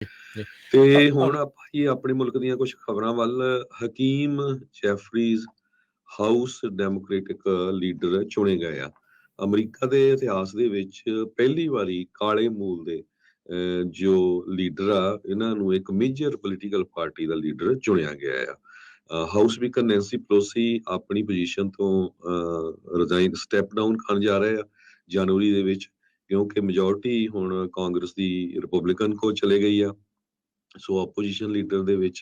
ਜੀ। ਤੇ ਹੁਣ ਆਪਾਂ ਜੀ ਆਪਣੇ ਮੁਲਕ ਦੀਆਂ ਕੁਝ ਖਬਰਾਂ ਵੱਲ। ਹਕੀਮ ਜੈਫਰੀਜ਼ ਹਾਊਸ ਡੈਮੋਕ੍ਰੈਟਿਕ ਲੀਡਰ ਚੁਣੇ ਗਏ ਆ। ਅਮਰੀਕਾ ਦੇ ਇਤਿਹਾਸ ਦੇ ਵਿੱਚ ਪਹਿਲੀ ਵਾਰੀ ਕਾਲੇ ਮੂਲ ਦੇ ਜੋ ਲੀਡਰ ਆ, ਇਹਨਾਂ ਨੂੰ ਇੱਕ ਮੇਜਰ ਪੋਲੀਟੀਕਲ ਪਾਰਟੀ ਦਾ ਲੀਡਰ ਚੁਣਿਆ ਗਿਆ ਆ। ਹਾਊਸ ਸਪੀਕਰ ਨੈਂਸੀ ਪਲੋਸੀ ਆਪਣੀ ਪੋਜੀਸ਼ਨ ਤੋਂ ਸਟੈਪ ਡਾਊਨ ਕਰਨ ਜਾ ਰਹੇ ਆ ਜਨਵਰੀ ਦੇ ਵਿੱਚ, ਕਿਉਂਕਿ ਮੈਜੋਰਟੀ ਹੁਣ ਕਾਂਗਰਸ ਦੀ ਰਿਪਬਲਿਕਨ ਕੋਲ ਚਲੇ ਗਈ ਆ। ਸੋ ਆਪੋਜੀਸ਼ਨ ਲੀਡਰ ਦੇ ਵਿੱਚ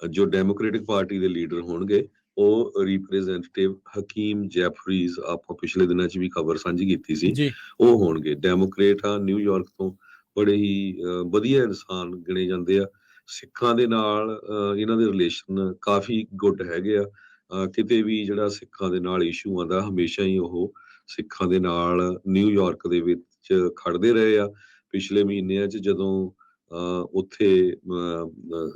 ਜੋ ਡੈਮੋਕ੍ਰੈਟਿਕ ਪਾਰਟੀ ਦੇ ਲੀਡਰ ਹੋਣਗੇ ਉਹ ਰਿਪਰੈਜ਼ੈਂਟੇਟਿਵ ਹਕੀਮ ਜੈਫਰੀਜ਼, ਆਪਾਂ ਪਿਛਲੇ ਦਿਨਾਂ 'ਚ ਵੀ ਖਬਰ ਸਾਂਝੀ ਕੀਤੀ ਸੀ, ਜੀ ਉਹ ਹੋਣਗੇ। ਡੈਮੋਕ੍ਰੇਟ ਆ, ਨਿਊਯਾਰਕ ਤੋਂ, ਬੜੇ ਹੀ ਵਧੀਆ ਇਨਸਾਨ ਗਿਣੇ ਜਾਂਦੇ ਆ। ਸਿੱਖਾਂ ਦੇ ਨਾਲ ਇਹਨਾਂ ਦੇ ਰਿਲੇਸ਼ਨ ਕਾਫੀ ਗੁੱਡ ਹੈਗੇ ਆ। ਕਿਤੇ ਵੀ ਜਿਹੜਾ ਸਿੱਖਾਂ ਦੇ ਨਾਲ ਇਸ਼ੂ ਆਉਂਦਾ, ਹਮੇਸ਼ਾ ਹੀ ਉਹ ਸਿੱਖਾਂ ਦੇ ਨਾਲ ਨਿਊਯਾਰਕ ਦੇ ਵਿੱਚ ਖੜਦੇ ਰਹੇ ਆ। ਪਿਛਲੇ ਮਹੀਨਿਆਂ 'ਚ ਜਦੋਂ ਉੱਥੇ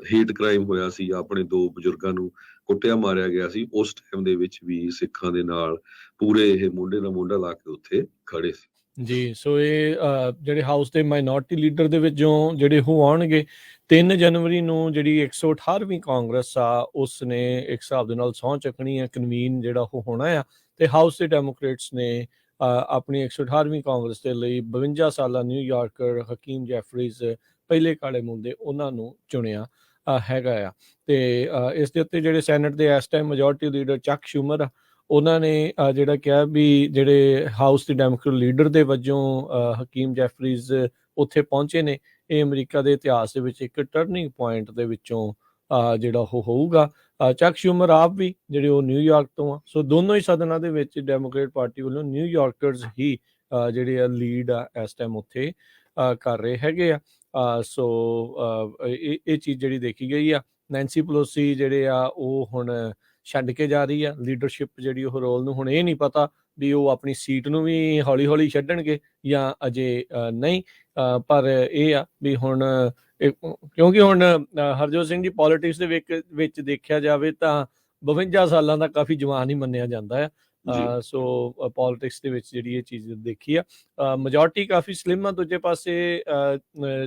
ਹੇਟ ਕ੍ਰਾਈਮ ਹੋਇਆ ਸੀ, ਆਪਣੇ 2 ਬਜ਼ੁਰਗਾਂ ਨੂੰ ਕੁੱਟਿਆ ਮਾਰਿਆ ਗਿਆ ਸੀ, ਉਸ ਟਾਈਮ ਦੇ ਵਿੱਚ ਵੀ ਸਿੱਖਾਂ ਦੇ ਨਾਲ ਪੂਰੇ ਇਹ ਮੋਢੇ ਨਾਲ ਮੋਢਾ ਲਾ ਕੇ ਉੱਥੇ ਖੜੇ ਸੀ। ਜੀ। ਸੋ ਇਹ ਜਿਹੜੇ ਹਾਊਸ ਦੇ ਮਾਈਨੋਰਟੀ ਲੀਡਰ ਦੇ ਵਿੱਚੋਂ ਜਿਹੜੇ ਉਹ ਆਉਣਗੇ 3 ਜਨਵਰੀ ਨੂੰ। ਜਿਹੜੀ 118ਵੀਂ ਕਾਂਗਰਸ ਆ ਉਸ ਨੇ ਇੱਕ ਹਿਸਾਬ ਦੇ ਨਾਲ ਸਹੁੰ ਚੱਕਣੀ ਹੈ, ਕਨਵੀਨ ਜਿਹੜਾ ਉਹ ਹੋਣਾ ਆ। ਤੇ ਹਾਊਸ ਦੇ ਡੈਮੋਕ੍ਰੇਟਸ ਨੇ ਆਪਣੀ 118ਵੀਂ ਕਾਂਗਰਸ ਦੇ ਲਈ 52 ਸਾਲਾ ਨਿਊਯਾਰਕਰ ਹਕੀਮ ਜੈਫਰੀਜ਼, ਪਹਿਲੇ ਕਾਲੇ ਮੂਲ ਦੇ, ਉਹਨਾਂ ਨੂੰ ਚੁਣਿਆ ਹੈਗਾ ਆ। ਤੇ ਇਸ ਦੇ ਉੱਤੇ ਜਿਹੜੇ ਸੈਨੇਟ ਦੇ ਇਸ ਟਾਈਮ ਮੈਜੋਰਟੀ ਲੀਡਰ ਚੱਕ ਸ਼ੂਮਰ ਆ, ਉਹਨਾਂ ਨੇ ਜਿਹੜਾ ਕਿਹਾ ਵੀ ਜਿਹੜੇ ਹਾਊਸ ਦੇ ਡੈਮੋਕ੍ਰੇਟ ਲੀਡਰ ਦੇ ਵਜੋਂ ਹਕੀਮ ਜੈਫਰੀਜ਼ ਉੱਥੇ ਪਹੁੰਚੇ ਨੇ, ਇਹ ਅਮਰੀਕਾ ਦੇ ਇਤਿਹਾਸ ਦੇ ਵਿੱਚ ਇੱਕ ਟਰਨਿੰਗ ਪੁਆਇੰਟ ਦੇ ਵਿੱਚੋਂ ਜਿਹੜਾ ਉਹ ਹੋਊਗਾ। ਚੱਕ ਸ਼ੂਮਰ ਆਪ ਵੀ ਜਿਹੜੇ ਉਹ ਨਿਊਯਾਰਕ ਤੋਂ ਆ। ਸੋ ਦੋਨੋਂ ਹੀ ਸਦਨਾਂ ਦੇ ਵਿੱਚ ਡੈਮੋਕ੍ਰੇਟ ਪਾਰਟੀ ਵੱਲੋਂ ਨਿਊਯਾਰਕਰਸ ਹੀ ਜਿਹੜੇ ਆ ਲੀਡ ਆ ਇਸ ਟਾਈਮ ਉੱਥੇ ਕਰ ਰਹੇ ਹੈਗੇ ਆ। ਸੋ ਇਹ ਚੀਜ਼ ਜਿਹੜੀ ਦੇਖੀ ਗਈ ਆ। ਨੈਂਸੀ ਪਲੋਸੀ ਜਿਹੜੇ ਆ ਉਹ ਹੁਣ ਛੱਡ ਕੇ ਜਾ ਰਹੀ ਆ ਲੀਡਰਸ਼ਿਪ ਜਿਹੜੀ ਉਹ ਰੋਲ ਨੂੰ। ਹੁਣ ਇਹ ਨਹੀਂ ਪਤਾ ਵੀ ਉਹ ਆਪਣੀ ਸੀਟ ਨੂੰ ਵੀ ਹੌਲੀ ਹੌਲੀ ਛੱਡਣਗੇ ਜਾਂ ਅਜੇ ਨਹੀਂ। ਪਰ ਇਹ ਆ ਵੀ ਹੁਣ ਕਿਉਂਕਿ ਹੁਣ ਹਰਜੋਤ ਸਿੰਘ ਜੀ ਪੋਲੀਟਿਕਸ ਦੇ ਵਿੱਚ ਦੇਖਿਆ ਜਾਵੇ ਤਾਂ 52 ਸਾਲਾਂ ਦਾ ਕਾਫੀ ਜਵਾਨ ਹੀ ਮੰਨਿਆ ਜਾਂਦਾ ਆ। ਸੋ ਪੋਲੀਟਿਕਸ ਦੇ ਵਿੱਚ ਜਿਹੜੀ ਇਹ ਚੀਜ਼ ਦੇਖੀ ਆ। ਮੈਜੋਰਟੀ ਕਾਫੀ ਸਲਿਮ ਆ। ਦੂਜੇ ਪਾਸੇ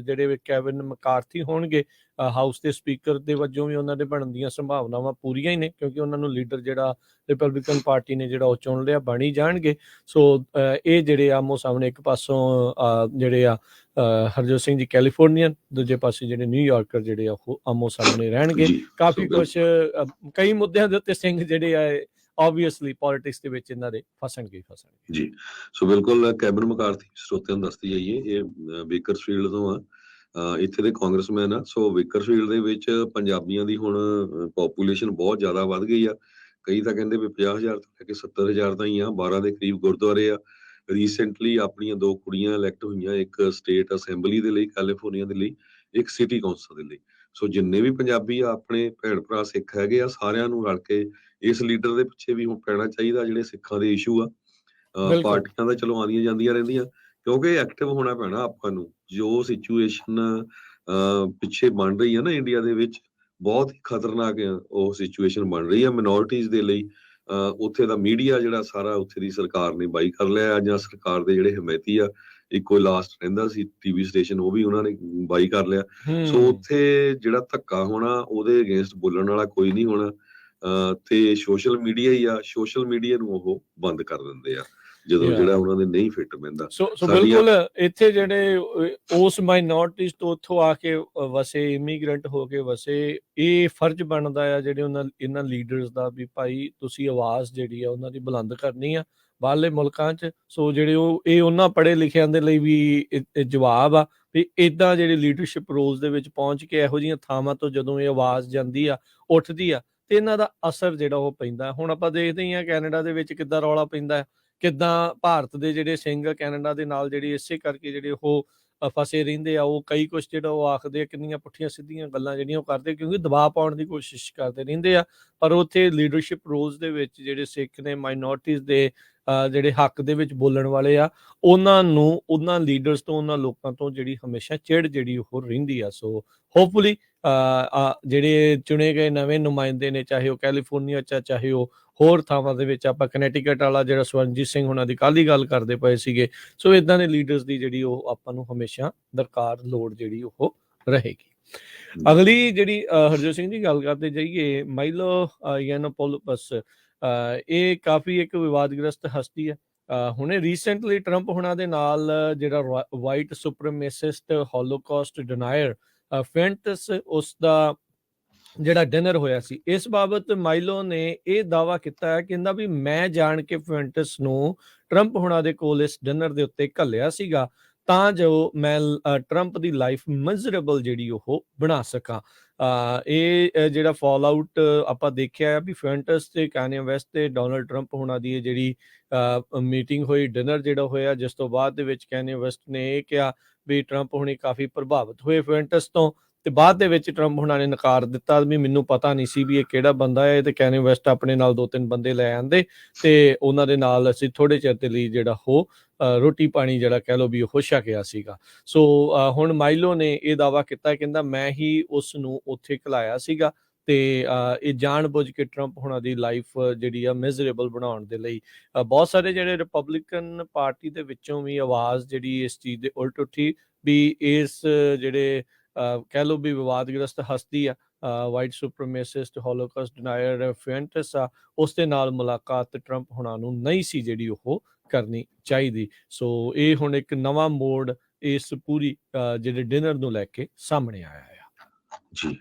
ਜਿਹੜੇ ਕੈਵਿਨ ਮਕਾਰਥੀ ਹੋਣਗੇ ਹਾਊਸ ਦੇ ਸਪੀਕਰ ਦੇ ਵਜੋਂ ਵੀ ਉਹਨਾਂ ਦੇ ਬਣਨ ਦੀਆਂ ਸੰਭਾਵਨਾਵਾਂ ਪੂਰੀਆਂ ਹੀ ਨੇ, ਕਿਉਂਕਿ ਉਹਨਾਂ ਨੂੰ ਲੀਡਰ ਜਿਹੜਾ ਰਿਪਬਲਿਕਨ ਪਾਰਟੀ ਨੇ ਜਿਹੜਾ ਉਹ ਚੁਣ ਲਿਆ, ਬਣ ਜਾਣਗੇ। ਸੋ ਇਹ ਜਿਹੜੇ ਆਮੋ ਸਾਹਮਣੇ, ਇੱਕ ਪਾਸੋਂ ਜਿਹੜੇ ਆ ਹਰਜੋਤ ਸਿੰਘ ਜੀ ਕੈਲੀਫੋਰਨੀਅਨ, ਦੂਜੇ ਪਾਸੇ ਜਿਹੜੇ ਨਿਊਯਾਰਕਰ ਜਿਹੜੇ ਆ ਉਹ ਆਮੋ ਸਾਹਮਣੇ ਰਹਿਣਗੇ। ਕਾਫੀ ਕੁਛ ਕਈ ਮੁੱਦਿਆਂ ਦੇ ਉੱਤੇ ਸਿੰਘ ਜਿਹੜੇ ਆ ਆਬਵੀਅਸਲੀ ਪੋਲਿਟਿਕਸ ਦੇ ਵਿੱਚ ਇਹਨਾਂ ਦੇ ਫਸਣਗੇ ਜੀ। ਸੋ ਬਿਲਕੁਲ ਕੈਵਿਨ ਮਕਾਰਥੀ ਸਰੋਤਿਆਂ ਨੂੰ ਦੱਸਦੀ ਜਾਈਏ, ਇਹ ਬੇਕਰਸਫੀਲਡ ਤੋਂ ਆ, ਇੱਥੇ ਦੇ ਕਾਂਗਰਸਮੈਨ ਆ। ਸੋ ਬੇਕਰਸਫੀਲਡ ਦੇ ਵਿੱਚ ਪੰਜਾਬੀਆਂ ਦੀ ਹੁਣ ਪੋਪੂਲੇਸ਼ਨ ਬਹੁਤ ਜ਼ਿਆਦਾ ਵੱਧ ਗਈ ਆ। ਕਈ ਤਾਂ ਕਹਿੰਦੇ ਵੀ 50,000 ਤੋਂ ਲੈ ਕੇ 70,000 ਤਾਂ ਹੀ ਆ। 12 ਦੇ ਕਰੀਬ ਗੁਰਦੁਆਰੇ ਆ। ਰੀਸੈਂਟਲੀ ਆਪਣੀਆਂ 2 ਕੁੜੀਆਂ ਇਲੈਕਟ ਹੋਈਆਂ, ਇੱਕ ਸਟੇਟ ਅਸੈਂਬਲੀ ਦੇ ਲਈ ਕੈਲੀਫੋਰਨੀਆ ਦੇ ਲਈ, ਇੱਕ ਸਿਟੀ ਕੌਂਸਲ ਦੇ ਲਈ। ਸੋ ਜਿੰਨੇ ਵੀ ਪੰਜਾਬੀ ਆ, ਆਪਣੇ ਭੈਣ ਭਰਾ ਸਿੱਖ ਹੈਗੇ ਆ, ਸਾਰਿਆਂ ਨੂੰ ਰਲ ਕੇ ਇਸ ਲੀਡਰ ਦੇ ਪਿੱਛੇ ਵੀ ਹੁਣ ਪੈਣਾ ਚਾਹੀਦਾ। ਜਿਹੜੇ ਸਿੱਖਾਂ ਦੇ ਇਸ਼ੂ ਆ, ਪਾਰਟੀਆਂ ਤਾਂ ਚਲੋ ਆਉਂਦੀਆਂ ਜਾਂਦੀਆਂ ਰਹਿੰਦੀਆਂ, ਕਿਉਂਕਿ ਐਕਟਿਵ ਹੋਣਾ ਪੈਣਾ ਆਪਾਂ ਨੂੰ। ਜੋ ਸਿਚੁਏਸ਼ਨ ਪਿੱਛੇ ਬਣ ਰਹੀ ਹੈ ਨਾ ਇੰਡੀਆ ਦੇ ਵਿੱਚ, ਬਹੁਤ ਹੀ ਖਤਰਨਾਕ ਉਹ ਸਿਚੁਏਸ਼ਨ ਬਣ ਰਹੀ ਹੈ ਮਿਨੋਰਟੀਜ਼ ਦੇ ਲਈ। ਉੱਥੇ ਦਾ ਮੀਡੀਆ ਜਿਹੜਾ ਸਾਰਾ ਉੱਥੇ ਦੀ ਸਰਕਾਰ ਨੇ ਬਾਈ ਕਰ ਲਿਆ, ਜਾਂ ਸਰਕਾਰ ਦੇ ਜਿਹੜੇ ਹਮਾਇਤੀ ਆ, ਇੱਕੋ ਲਾਸਟ ਰਹਿੰਦਾ ਸੀ ਟੀਵੀ ਸਟੇਸ਼ਨ, ਉਹ ਵੀ ਉਹਨਾਂ ਨੇ ਬਾਈ ਕਰ ਲਿਆ। ਸੋ ਉੱਥੇ ਜਿਹੜਾ ਧੱਕਾ ਹੋਣਾ, ਉਹਦੇ ਅਗੇਂਸਟ ਬੋਲਣ ਵਾਲਾ ਕੋਈ ਨਹੀਂ ਹੋਣਾ। ਤੇ ਸੋਸ਼ਲ ਮੀਡੀਆ ਹੀ ਆ, ਸੋਸ਼ਲ ਮੀਡੀਆ ਨੂੰ ਉਹ ਬੰਦ ਕਰ ਦਿੰਦੇ ਆ ਜਦੋਂ ਜਿਹੜਾ ਉਹਨਾਂ ਦੇ ਨਹੀਂ ਫਿੱਟ ਪੈਂਦਾ। ਸੋ ਬਿਲਕੁਲ ਇੱਥੇ ਜਿਹੜੇ ਉਸ ਮਾਈਨੋਰਟੀਜ਼ ਤੋਂ ਉੱਥੋਂ ਆ ਕੇ ਵਸੇ, ਇਮੀਗ੍ਰੈਂਟ ਹੋ ਕੇ ਵਸੇ, ਇਹ ਫਰਜ਼ ਬਣਦਾ ਆ ਜਿਹੜੇ ਇਹਨਾਂ ਲੀਡਰਸ ਦਾ ਵੀ ਭਾਈ ਤੁਸੀਂ ਆਵਾਜ਼ ਜਿਹੜੀ ਆ ਉਹਨਾਂ ਦੀ ਬੁਲੰਦ ਕਰਨੀ ਆ ਬਾਹਰਲੇ ਮੁਲਕਾਂ 'ਚ। ਸੋ ਜਿਹੜੇ ਇਹ ਉਹਨਾਂ ਪੜ੍ਹੇ ਲਿਖਿਆਂ ਦੇ ਲਈ ਵੀ ਜਵਾਬ ਆ ਵੀ ਇੱਦਾਂ ਜਿਹੜੇ ਲੀਡਰਸ਼ਿਪ ਰੋਲਸ ਦੇ ਵਿੱਚ ਪਹੁੰਚ ਕੇ ਇਹੋ ਜਿਹੀਆਂ ਥਾਵਾਂ ਤੋਂ ਜਦੋਂ ਇਹ ਆਵਾਜ਼ ਜਾਂਦੀ ਆ, ਉੱਠਦੀ ਆ, ਤੇ ਇਹਨਾਂ ਦਾ ਅਸਰ ਜਿਹੜਾ ਉਹ ਪੈਂਦਾ। ਹੁਣ ਆਪਾਂ ਦੇਖਦੇ ਹੀ ਆ ਕੈਨੇਡਾ ਦੇ ਵਿੱਚ ਕਿੱਦਾਂ ਰੌਲਾ ਪੈਂਦਾ, ਕਿੱਦਾਂ ਭਾਰਤ ਦੇ ਜਿਹੜੇ ਸਿੰਘ ਕੈਨੇਡਾ ਦੇ ਨਾਲ ਜਿਹੜੇ ਇਸੇ ਕਰਕੇ ਜਿਹੜੇ ਉਹ ਫਸੇ ਰਹਿੰਦੇ ਆ। ਉਹ ਕਈ ਕੁਛ ਜਿਹੜਾ ਉਹ ਆਖਦੇ ਆ, ਕਿੰਨੀਆਂ ਪੁੱਠੀਆਂ ਸਿੱਧੀਆਂ ਗੱਲਾਂ ਜਿਹੜੀਆਂ ਉਹ ਕਰਦੇ, ਕਿਉਂਕਿ ਦਬਾਅ ਪਾਉਣ ਦੀ ਕੋਸ਼ਿਸ਼ ਕਰਦੇ ਰਹਿੰਦੇ ਆ। ਪਰ ਉੱਥੇ ਲੀਡਰਸ਼ਿਪ ਰੋਲਸ ਦੇ ਵਿੱਚ ਜਿਹੜੇ ਸਿੱਖ ਨੇ, ਮਾਈਨੋਰਟੀਜ਼ ਦੇ ਜਿਹੜੇ ਹੱਕ ਦੇ ਵਿੱਚ ਬੋਲਣ ਵਾਲੇ ਆ, ਉਹਨਾਂ ਨੂੰ ਉਹਨਾਂ ਲੀਡਰਸ ਤੋਂ, ਉਹਨਾਂ ਲੋਕਾਂ ਤੋਂ ਜਿਹੜੀ ਹਮੇਸ਼ਾ ਚਿੜ ਜਿਹੜੀ ਉਹ ਰਹਿੰਦੀ ਆ। ਸੋ ਹੋਪਫੁਲੀ ਜਿਹੜੇ ਚੁਣੇ ਗਏ ਨਵੇਂ ਨੁਮਾਇੰਦੇ ਨੇ, ਚਾਹੇ ਉਹ ਕੈਲੀਫੋਰਨੀਆ 'ਚ, ਚਾਹੇ ਉਹ ਹੋਰ ਥਾਵਾਂ ਦੇ ਵਿੱਚ, ਆਪਾਂ ਕਨੈਟੀਕਟ ਵਾਲਾ ਜਿਹੜਾ ਸਵਰਨਜੀਤ ਸਿੰਘ ਉਹਨਾਂ ਦੀ ਕੱਲ੍ਹ ਹੀ ਗੱਲ ਕਰਦੇ ਪਏ ਸੀਗੇ। ਸੋ ਇੱਦਾਂ ਦੇ ਲੀਡਰਸ ਦੀ ਜਿਹੜੀ ਉਹ ਆਪਾਂ ਨੂੰ ਹਮੇਸ਼ਾ ਦਰਕਾਰ, ਲੋੜ ਜਿਹੜੀ ਉਹ ਰਹੇਗੀ। ਅਗਲੀ ਜਿਹੜੀ ਹਰਜੋਤ ਸਿੰਘ ਜੀ ਗੱਲ ਕਰਦੇ ਜਾਈਏ, ਮਾਈਲੋ ਯਾਨੋਪੋਲੋਪਸ, ਇਹ ਕਾਫੀ ਇੱਕ ਵਿਵਾਦਗ੍ਰਸਤ ਹਸਤੀ ਹੈ। ਹੁਣੇ ਰੀਸੈਂਟਲੀ ਟਰੰਪ ਹੁਣਾਂ ਦੇ ਨਾਲ ਜਿਹੜਾ ਵਾਈਟ ਸੁਪਰਮੇਸਿਸਟ ਹੋਲੋਕਾਸਟ ਡਿਨਾਇਰ ਫੈਂਟਸ, ਉਸ ਦਾ ਜਿਹੜਾ ਡਿਨਰ ਹੋਇਆ ਸੀ, ਇਸ ਬਾਬਤ ਮਾਈਲੋ ਨੇ ਇਹ ਦਾਅਵਾ ਕੀਤਾ ਹੈ, ਕਹਿੰਦਾ ਵੀ ਮੈਂ ਜਾਣ ਕੇ ਫੈਂਟਸ ਨੂੰ ਟਰੰਪ ਹੁਣਾਂ ਦੇ ਕੋਲ ਇਸ ਡਿਨਰ ਦੇ ਉੱਤੇ ਘੱਲਿਆ ਸੀਗਾ ਤਾਂ ਜੋ ਮੈਂ ਟਰੰਪ ਦੀ ਲਾਈਫ ਮਿਜ਼ਰੇਬਲ ਜਿਹੜੀ ਉਹ ਬਣਾ ਸਕਾਂ। ਇਹ ਜਿਹੜਾ ਫਾਲ ਆਊਟ ਆਪਾਂ ਦੇਖਿਆ ਵੀ ਫੈਂਟਸ ਤੇ ਕਾਨਏ ਵੈਸਟ ਤੇ ਡੋਨਲਡ ਟਰੰਪ ਹੁਣਾਂ ਦੀ ਇਹ ਜਿਹੜੀ ਮੀਟਿੰਗ ਹੋਈ, ਡਿਨਰ ਜਿਹੜਾ ਹੋਇਆ, ਜਿਸ ਤੋਂ ਬਾਅਦ ਦੇ ਵਿੱਚ ਕਾਨਏ ਵੈਸਟ ਨੇ ਇਹ ਕਿਹਾ ਵੀ ਟਰੰਪ ਹੁਣੀ ਕਾਫੀ ਪ੍ਰਭਾਵਿਤ ਹੋਏ ਫੈਂਟਸ ਤੋਂ, ਤੇ ਬਾਅਦ ਦੇ ਵਿੱਚ ਟਰੰਪ ਹੁਣਾਂ ਨੇ ਨਕਾਰ ਦਿੱਤਾ ਵੀ ਮੈਨੂੰ ਪਤਾ ਨਹੀਂ ਸੀ ਵੀ ਇਹ ਕਿਹੜਾ ਬੰਦਾ ਹੈ, ਤੇ ਕਾਨਏ ਵੈਸਟ ਆਪਣੇ ਨਾਲ 2-3 ਬੰਦੇ ਲੈ ਆਂਦੇ ਤੇ ਉਹਨਾਂ ਦੇ ਨਾਲ ਅਸੀਂ ਥੋੜੇ ਚਿਰ ਦੇ ਲਈ ਜਿਹੜਾ ਉਹ ਰੋਟੀ ਪਾਣੀ ਜਿਹੜਾ ਕਹਿ ਲਓ ਵੀ ਉਹ ਛਕਿਆ ਸੀਗਾ। ਸੋ ਹੁਣ ਮਾਈਲੋ ਨੇ ਇਹ ਦਾਅਵਾ ਕੀਤਾ, ਕਹਿੰਦਾ ਮੈਂ ਹੀ ਉਸ ਨੂੰ ਉੱਥੇ ਘਲਾਇਆ ਸੀਗਾ ਤੇ ਇਹ ਜਾਣ ਬੁੱਝ ਕੇ ਟਰੰਪ ਹੁਣਾਂ ਦੀ ਲਾਈਫ ਜਿਹੜੀ ਆ ਮਿਜ਼ਰੇਬਲ ਬਣਾਉਣ ਦੇ ਲਈ ਬਹੁਤ ਸਾਰੇ ਜਿਹੜੇ ਰਿਪਬਲਿਕਨ ਪਾਰਟੀ ਦੇ ਵਿੱਚੋਂ ਵੀ ਆਵਾਜ਼ ਜਿਹੜੀ ਇਸ ਚੀਜ਼ ਦੇ ਉਲਟ ਉੱਠੀ ਵੀ ਇਸ ਜਿਹੜੇ ਕਹਿ ਲਓ ਵੀ ਵਿਵਾਦਗ੍ਰਸਤ ਹਸਤੀ ਆ ਵਾਈਟ ਸੁਪਰਮੇਸਿਸਟ ਹੋਲੋਕਾਸਟ ਡਿਨਾਇਰ ਫੈਂਟਸ ਆ, ਉਸ ਦੇ ਨਾਲ ਮੁਲਾਕਾਤ ਟਰੰਪ ਹੁਣਾਂ ਨੂੰ ਨਹੀਂ ਸੀ ਜਿਹੜੀ ਉਹ ਕਰਨੀ ਚਾਹੀਦੀ। ਸੋ ਇਹ ਹੁਣ ਇੱਕ ਨਵਾਂ ਮੋੜ ਇਸ ਪੂਰੀ ਜਿਹੜੇ ਡਿਨਰ ਨੂੰ ਲੈ ਕੇ ਸਾਹਮਣੇ ਆਇਆ ਆ। ਜੀ।